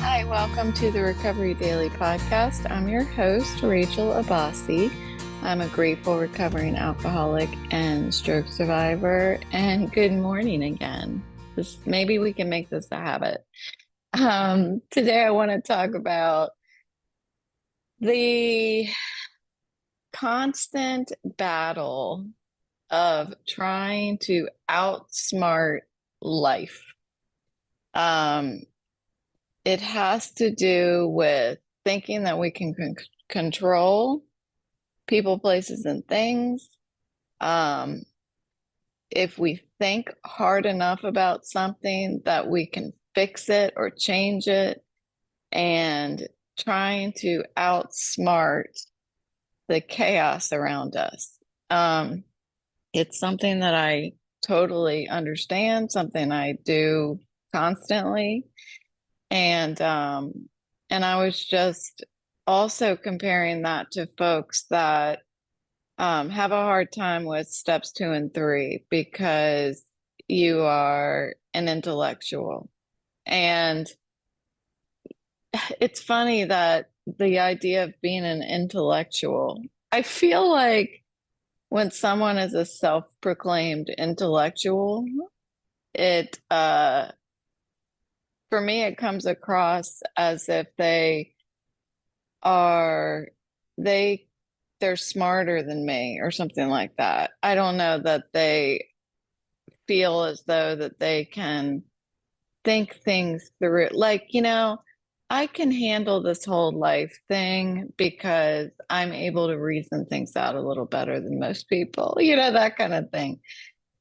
Hi, welcome to the Recovery Daily Podcast. I'm your host, Rachel Abassi. I'm a grateful recovering alcoholic and stroke survivor. And good morning again. Maybe we can make this a habit. Today, I want to talk about the constant battle of trying to outsmart life. It has to do with thinking that we can control people, places, and things. If we think hard enough about something, that we can fix it or change it, and trying to outsmart the chaos around us. It's something that I totally understand, something I do constantly. And I was just also comparing that to folks that have a hard time with steps 2 and 3 because you are an intellectual. And it's funny that the idea of being an intellectual, I feel like when someone is a self-proclaimed intellectual, it for me it comes across as if are they they're smarter than me or something like that. I don't know that they feel as though that they can think things through. Like, I can handle this whole life thing because I'm able to reason things out a little better than most people, that kind of thing.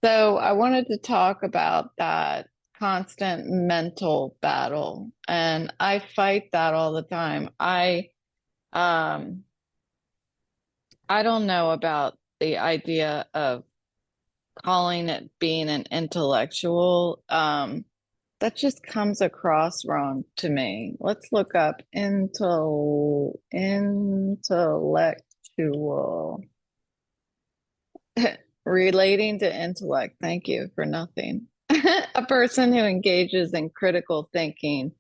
So I wanted to talk about that constant mental battle. And I fight that all the time. Um I don't know about the idea of calling it being an intellectual. That just comes across wrong to me. Let's look up intellectual. Relating to intellect. Thank you for nothing. A person who engages in critical thinking,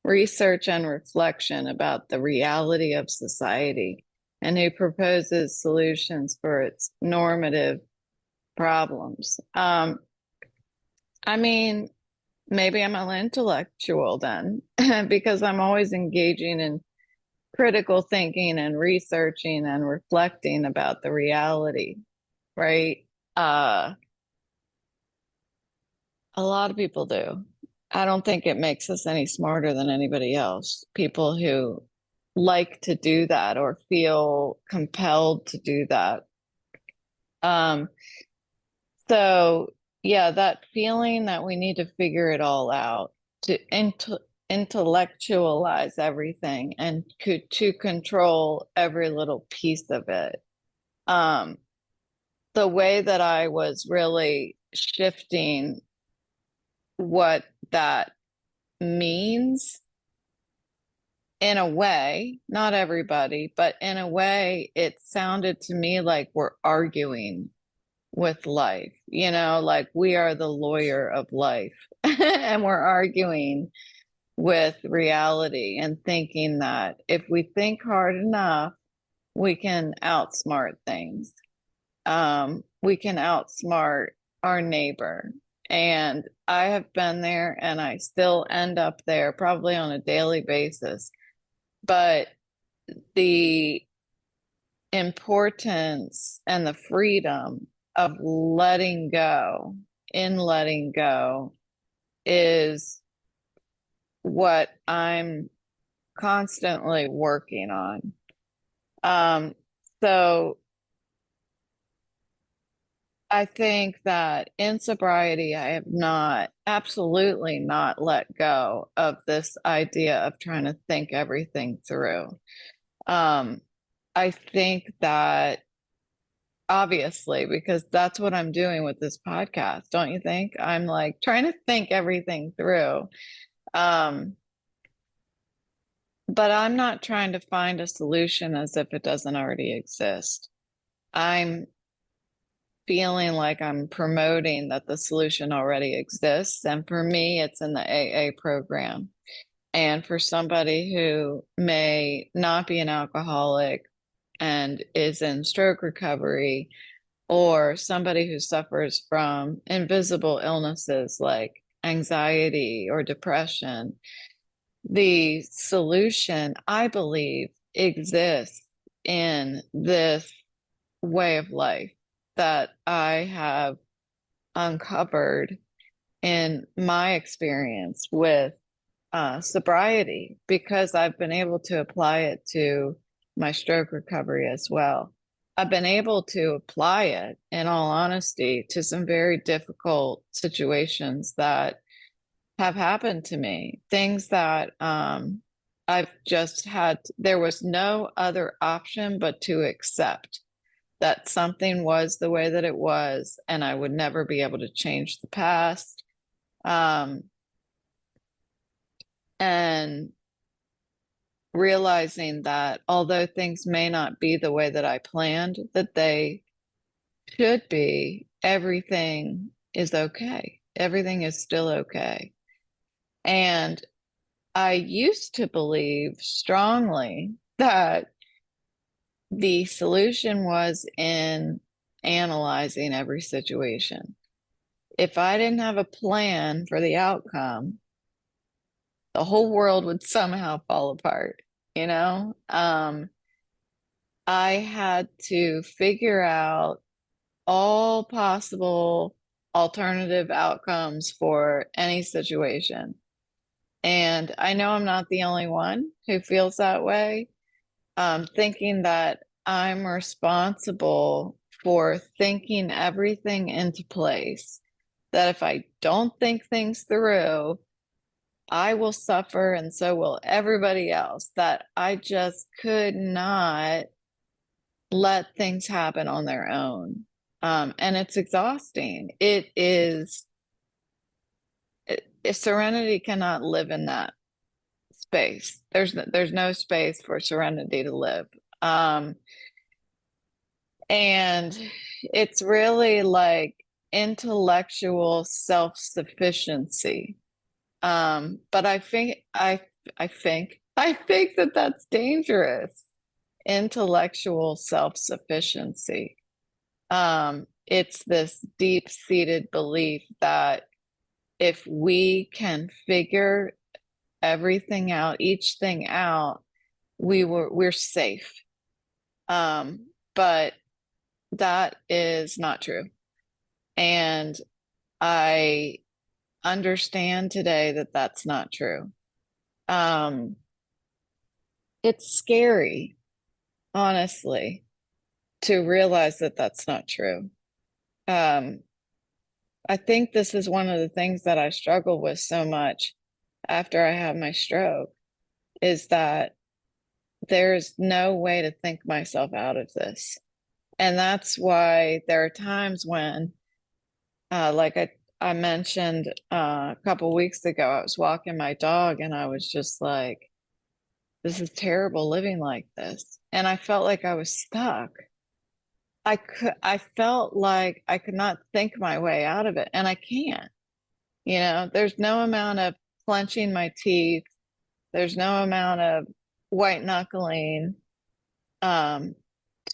research, and reflection about the reality of society, and who proposes solutions for its normative problems. I mean, maybe I'm an intellectual then, because I'm always engaging in critical thinking and researching and reflecting about the reality, right? Uh, a lot of people do. I don't think it makes us any smarter than anybody else. People who like to do that or feel compelled to do that. Um, so yeah, that feeling that we need to figure it all out, to intellectualize everything and to control every little piece of it. Um, the way that I was really shifting what that means, in a way, not everybody, but in a way, it sounded to me like we're arguing with life, like we are the lawyer of life and we're arguing with reality and thinking that if we think hard enough, we can outsmart things. We can outsmart our neighbor. And I have been there and I still end up there probably on a daily basis. But the importance and the freedom of letting go is what I'm constantly working on. So I think that in sobriety, I have absolutely not let go of this idea of trying to think everything through. I think that obviously, because that's what I'm doing with this podcast, don't you think? I'm like trying to think everything through. Um, but I'm not trying to find a solution as if it doesn't already exist. I'm feeling like I'm promoting that the solution already exists. And for me, it's in the AA program. And for somebody who may not be an alcoholic and is in stroke recovery, or somebody who suffers from invisible illnesses like anxiety or depression, the solution, I believe, exists in this way of life that I have uncovered in my experience with sobriety, because I've been able to apply it to my stroke recovery as well. I've been able to apply it, in all honesty, to some very difficult situations that have happened to me, things that I've just had, there was no other option but to accept that something was the way that it was, and I would never be able to change the past. Um, and realizing that although things may not be the way that I planned that they should be, everything is okay. Everything is still okay. And I used to believe strongly that the solution was in analyzing every situation. If I didn't have a plan for the outcome, the whole world would somehow fall apart, you know? I had to figure out all possible alternative outcomes for any situation. And I know I'm not the only one who feels that way, thinking that I'm responsible for thinking everything into place, that if I don't think things through, I will suffer and so will everybody else, that I just could not let things happen on their own. And it's exhausting. It is, if serenity cannot live in that space. There's no space for serenity to live. And it's really like intellectual self-sufficiency. But I think that that's dangerous. Intellectual self-sufficiency. It's this deep-seated belief that if we can figure everything out, each thing out, we're safe. But that is not true. And I understand today that that's not true. It's scary, honestly, to realize that that's not true. I think this is one of the things that I struggle with so much after I had my stroke, is that there's no way to think myself out of this. And that's why there are times when, like I mentioned a couple weeks ago, I was walking my dog and I was just like, this is terrible living like this. And I felt like I was stuck. I felt like I could not think my way out of it, and I can't. You know, there's no amount of clenching my teeth, there's no amount of white knuckling um,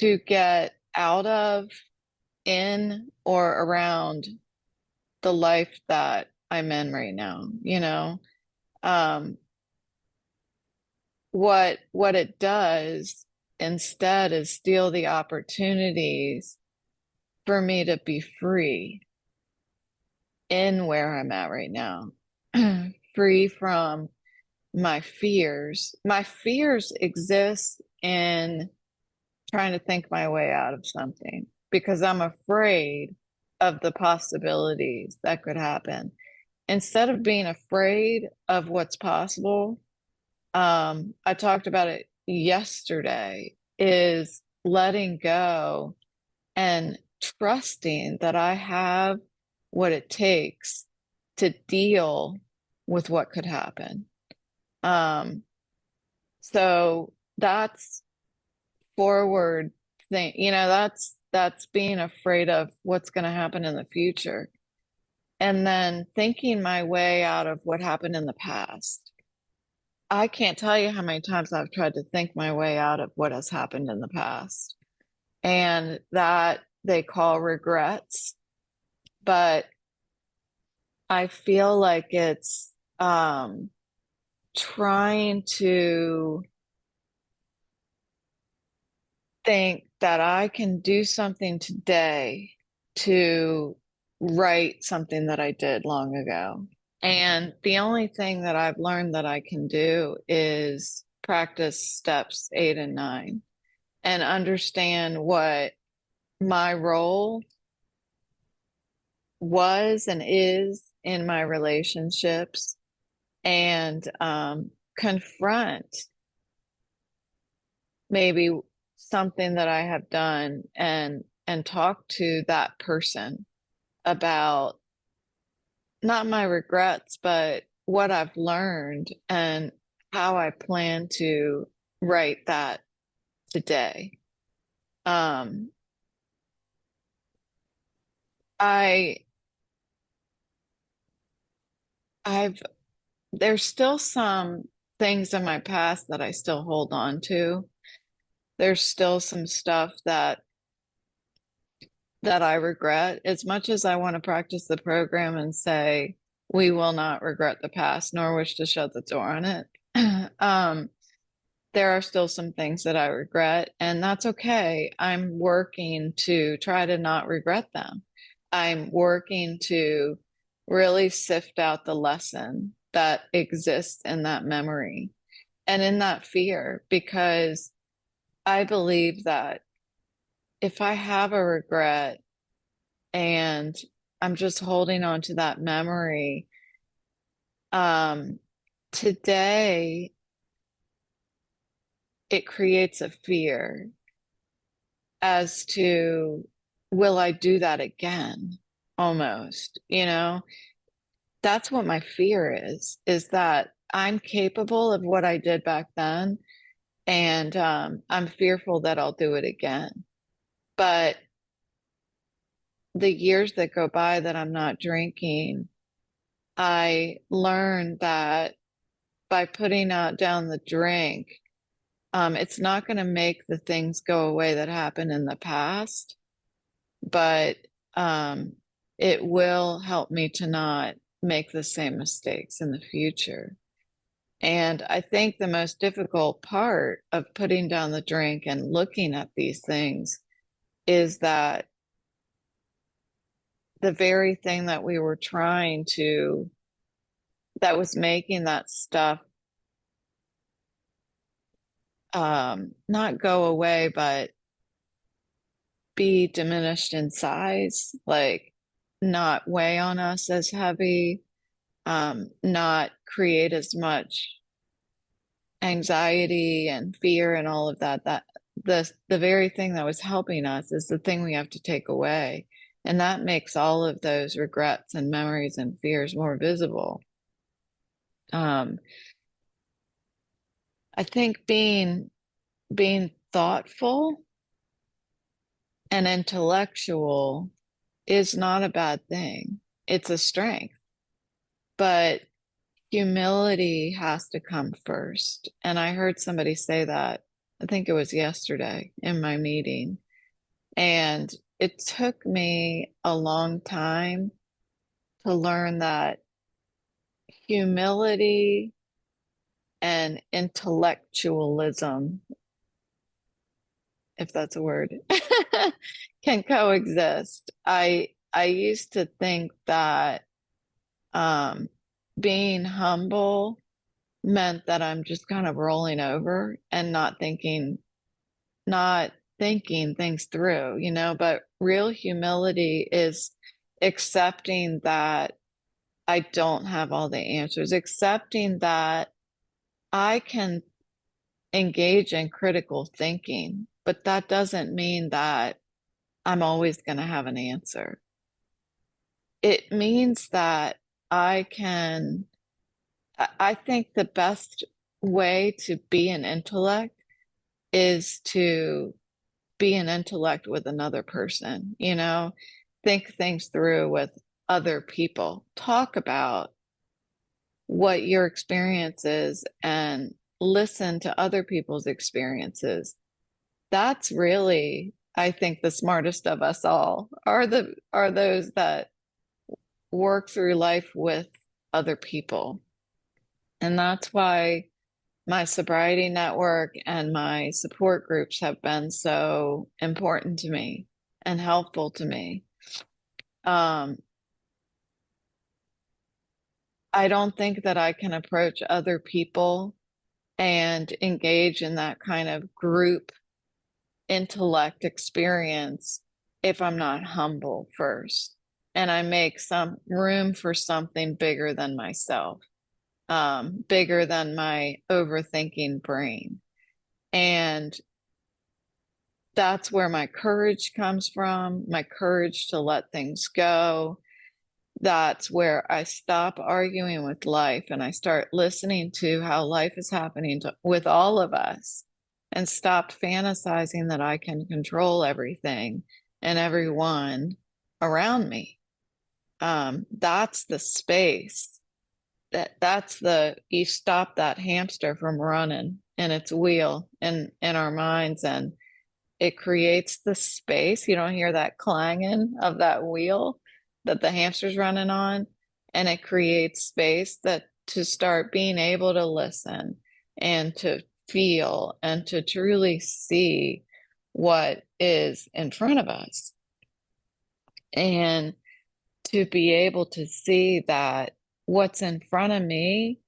to get out of, in, or around the life that I'm in right now. You know, um, what it does instead is steal the opportunities for me to be free in where I'm at right now. Free from my fears. My fears exist in trying to think my way out of something because I'm afraid of the possibilities that could happen. Instead of being afraid of what's possible, I talked about it yesterday, is letting go and trusting that I have what it takes to deal with what could happen. Um, so that's forward thing, you know, that's being afraid of what's going to happen in the future. And then thinking my way out of what happened in the past. I can't tell you how many times I've tried to think my way out of what has happened in the past, and that they call regrets, but I feel like it's trying to think that I can do something today to right something that I did long ago. And the only thing that I've learned that I can do is practice steps 8 and 9 and understand what my role was and is in my relationships, and confront maybe something that I have done, and talk to that person about not my regrets, but what I've learned and how I plan to write that today. Um, I I've there's still some things in my past that I still hold on to. There's still some stuff that I regret. As much as I want to practice the program and say we will not regret the past nor wish to shut the door on it. um, there are still some things that I regret, and that's okay. I'm working to try to not regret them. I'm working to really sift out the lesson that exists in that memory and in that fear, because I believe that if I have a regret and I'm just holding on to that memory, um, today it creates a fear as to, will I do that again? Almost, that's what my fear is that I'm capable of what I did back then. And I'm fearful that I'll do it again. But the years that go by that I'm not drinking, I learned that by putting out down the drink, it's not going to make the things go away that happened in the past, but um, it will help me to not make the same mistakes in the future. And I think the most difficult part of putting down the drink and looking at these things is that the very thing that we were trying to, that was making that stuff not go away, but be diminished in size, like not weigh on us as heavy, not create as much anxiety and fear and all of that, that the very thing that was helping us is the thing we have to take away. And that makes all of those regrets and memories and fears more visible. Um, I think being thoughtful and intellectual is not a bad thing. It's a strength, but humility has to come first. And I heard somebody say that, I think it was yesterday in my meeting. And it took me a long time to learn that humility and intellectualism, if that's a word, can coexist. I used to think that um, being humble meant that I'm just kind of rolling over and not thinking things through, but real humility is accepting that I don't have all the answers, accepting that I can engage in critical thinking, but that doesn't mean that I'm always going to have an answer. It means that I can, I think the best way to be an intellect is to be an intellect with another person, think things through with other people, talk about what your experience is and listen to other people's experiences. That's really, I think, the smartest of us all are those that work through life with other people. And that's why my sobriety network and my support groups have been so important to me and helpful to me. I don't think that I can approach other people and engage in that kind of group intellect experience if I'm not humble first and I make some room for something bigger than myself, bigger than my overthinking brain. And that's where my courage comes from, my courage to let things go. That's where I stop arguing with life and I start listening to how life is happening with all of us and stop fantasizing that I can control everything and everyone around me. That's the space you stop that hamster from running in its wheel in our minds, and it creates the space. You don't hear that clanging of that wheel that the hamster's running on, and it creates space that to start being able to listen and to feel and to truly see what is in front of us, and to be able to see that what's in front of me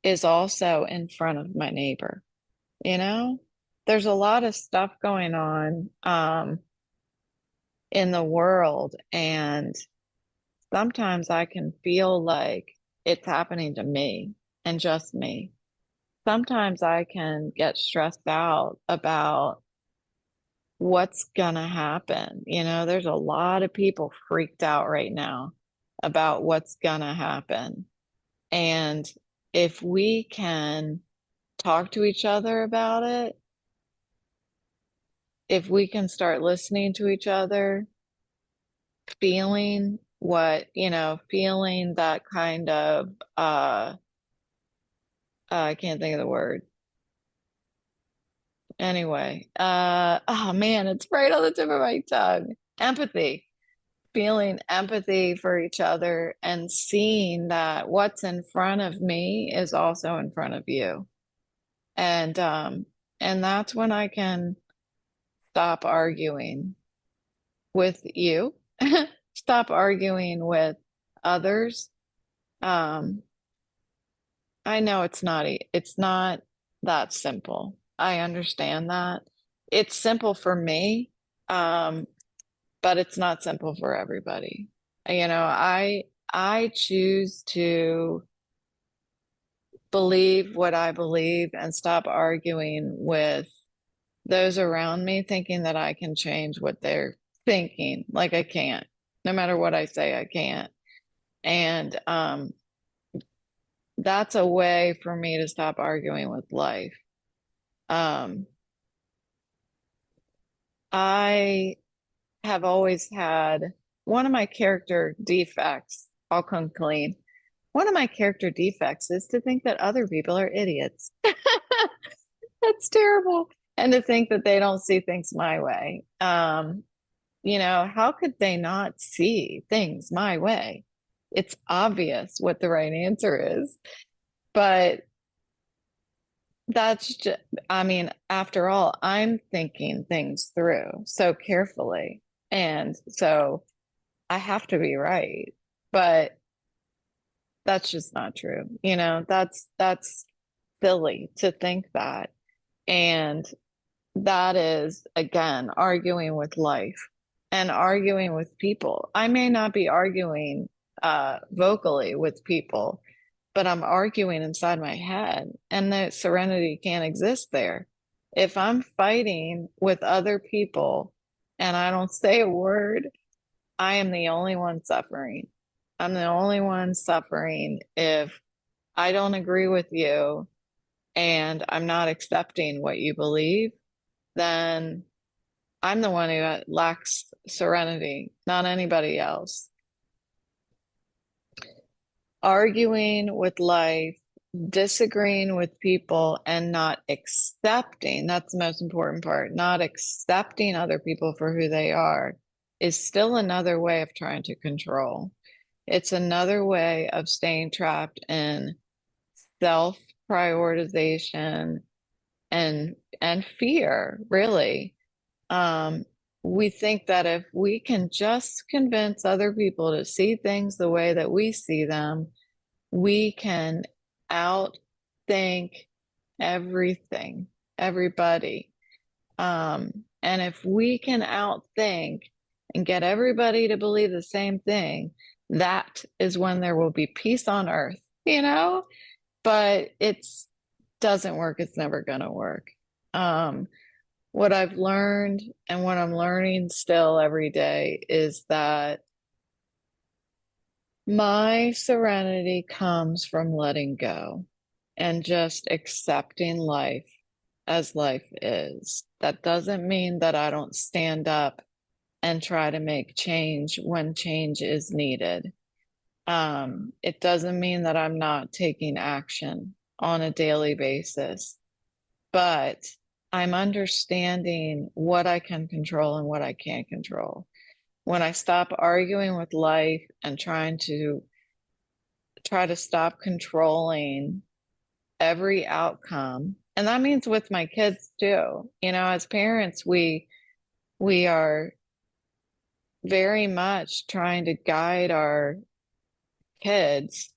is also in front of my neighbor. You know, there's a lot of stuff going on in the world, and sometimes I can feel like it's happening to me and just me. Sometimes I can get stressed out about what's gonna happen. You know, there's a lot of people freaked out right now about what's gonna happen. And if we can talk to each other about it, if we can start listening to each other, feeling feeling that kind of I can't think of the word. Anyway, oh man, it's right on the tip of my tongue. Empathy. Feeling empathy for each other and seeing that what's in front of me is also in front of you. And that's when I can stop arguing with you, stop arguing with others. Um, I know it's not that simple. I understand that. It's simple for me, but it's not simple for everybody. You know, I choose to believe what I believe and stop arguing with those around me thinking that I can change what they're thinking. Like I can't. No matter what I say, I can't. And that's a way for me to stop arguing with life. I have always had one of my character defects. I'll come clean. One of my character defects is to think that other people are idiots. That's terrible. And to think that they don't see things my way. How could they not see things my way? It's obvious what the right answer is. But that's just, I mean, after all, I'm thinking things through so carefully. And so I have to be right. But that's just not true. That's silly to think that. And that is, again, arguing with life and arguing with people. I may not be arguing vocally with people, but I'm arguing inside my head, and the serenity can't exist there. If I'm fighting with other people and I don't say a word, I am the only one suffering. I'm the only one suffering if I don't agree with you and I'm not accepting what you believe, then I'm the one who lacks serenity, not anybody else. arguing with life, disagreeing with people, and not accepting, that's the most important part, not accepting other people for who they are is still another way of trying to control. It's another way of staying trapped in self prioritization and fear, really. Um, we think that if we can just convince other people to see things the way that we see them, we can outthink everything, everybody. And if we can outthink and get everybody to believe the same thing, that is when there will be peace on earth, you know? But it's doesn't work. It's never going to work. Um, what I've learned and what I'm learning still every day is that my serenity comes from letting go and just accepting life as life is. That doesn't mean that I don't stand up and try to make change when change is needed. It doesn't mean that I'm not taking action on a daily basis, but I'm understanding what I can control and what I can't control. When I stop arguing with life and try to stop controlling every outcome, and that means with my kids too. You know, as parents, we are very much trying to guide our kids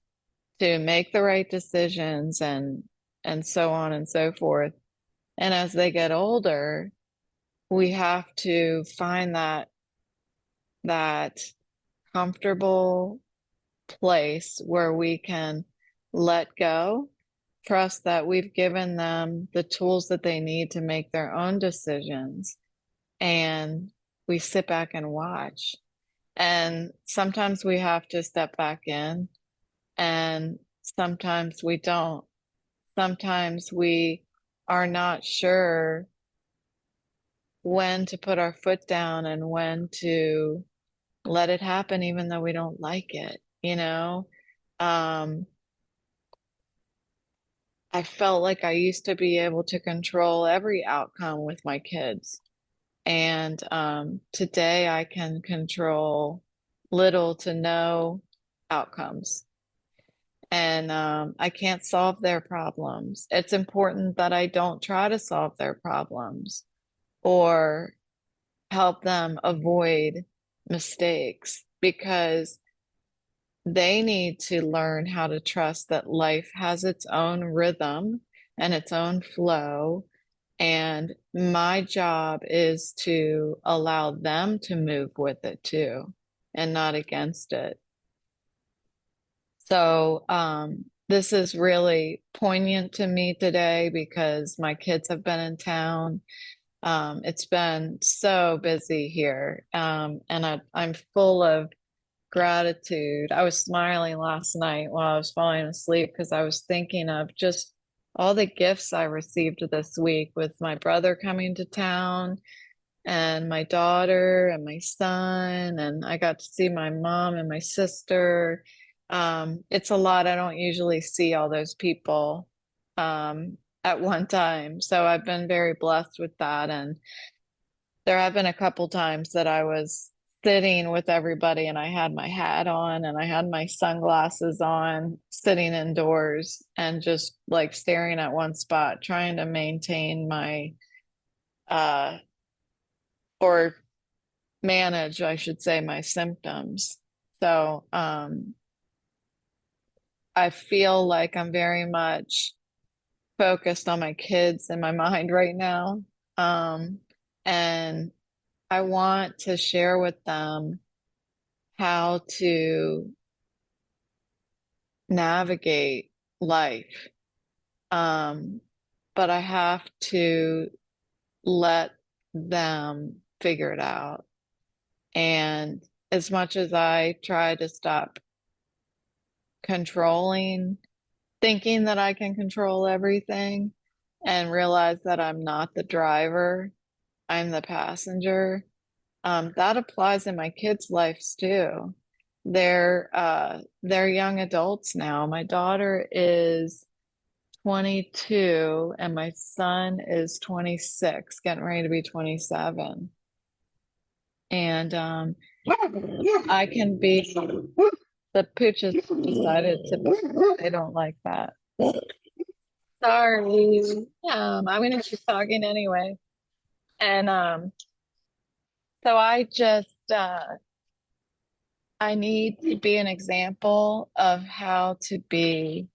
to make the right decisions and so on and so forth. And as they get older, we have to find that comfortable place where we can let go, trust that we've given them the tools that they need to make their own decisions, and we sit back and watch. And sometimes we have to step back in, and sometimes we don't. Sometimes we are not sure when to put our foot down and when to let it happen, even though we don't like it, you know? Um, I felt like I used to be able to control every outcome with my kids. And today I can control little to no outcomes. And I can't solve their problems. It's important that I don't try to solve their problems or help them avoid mistakes because they need to learn how to trust that life has its own rhythm and its own flow. And my job is to allow them to move with it too and not against it. So, this is really poignant to me today because my kids have been in town. It's been so busy here. And I'm full of gratitude. I was smiling last night while I was falling asleep because I was thinking of just all the gifts I received this week with my brother coming to town and my daughter and my son, and I got to see my mom and my sister. It's a lot. I don't usually see all those people at one time. So I've been very blessed with that. And there have been a couple times that I was sitting with everybody and I had my hat on and I had my sunglasses on, sitting indoors and just like staring at one spot, trying to maintain my uh or manage, I should say, my symptoms. So I feel like I'm very much focused on my kids in my mind right now. And I want to share with them how to navigate life. Um, but I have to let them figure it out. And as much as I try to stop controlling, thinking that I can control everything and realize that I'm not the driver, I'm the passenger, that applies in my kids' lives too. they're young adults now. My daughter is 22 and my son is 26, getting ready to be 27. And I can be the pooches decided to they don't like that. Sorry. I'm gonna keep talking anyway. And so I need to be an example of how to be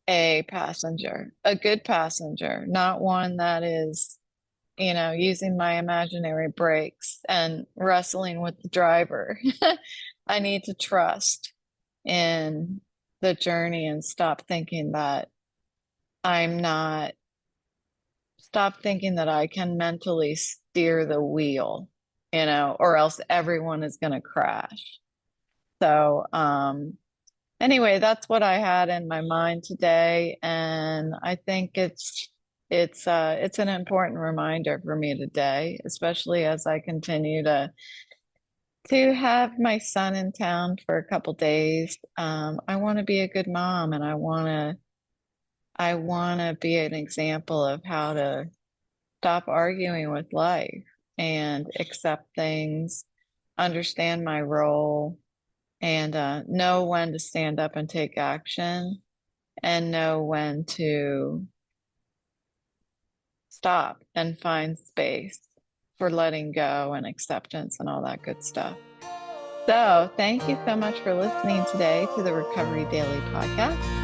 a passenger, a good passenger, not one that is, using my imaginary brakes and wrestling with the driver. I need to trust in the journey and I'm not, stop thinking that I can mentally steer the wheel, or else everyone is going to crash. So, anyway, that's what I had in my mind today, and I think it's an important reminder for me today, especially as I continue to have my son in town for a couple days. I want to be a good mom, and I want to be an example of how to stop arguing with life and accept things, understand my role, and know when to stand up and take action and know when to stop and find space for letting go and acceptance and all that good stuff. So, thank you so much for listening today to the Recovery Daily podcast.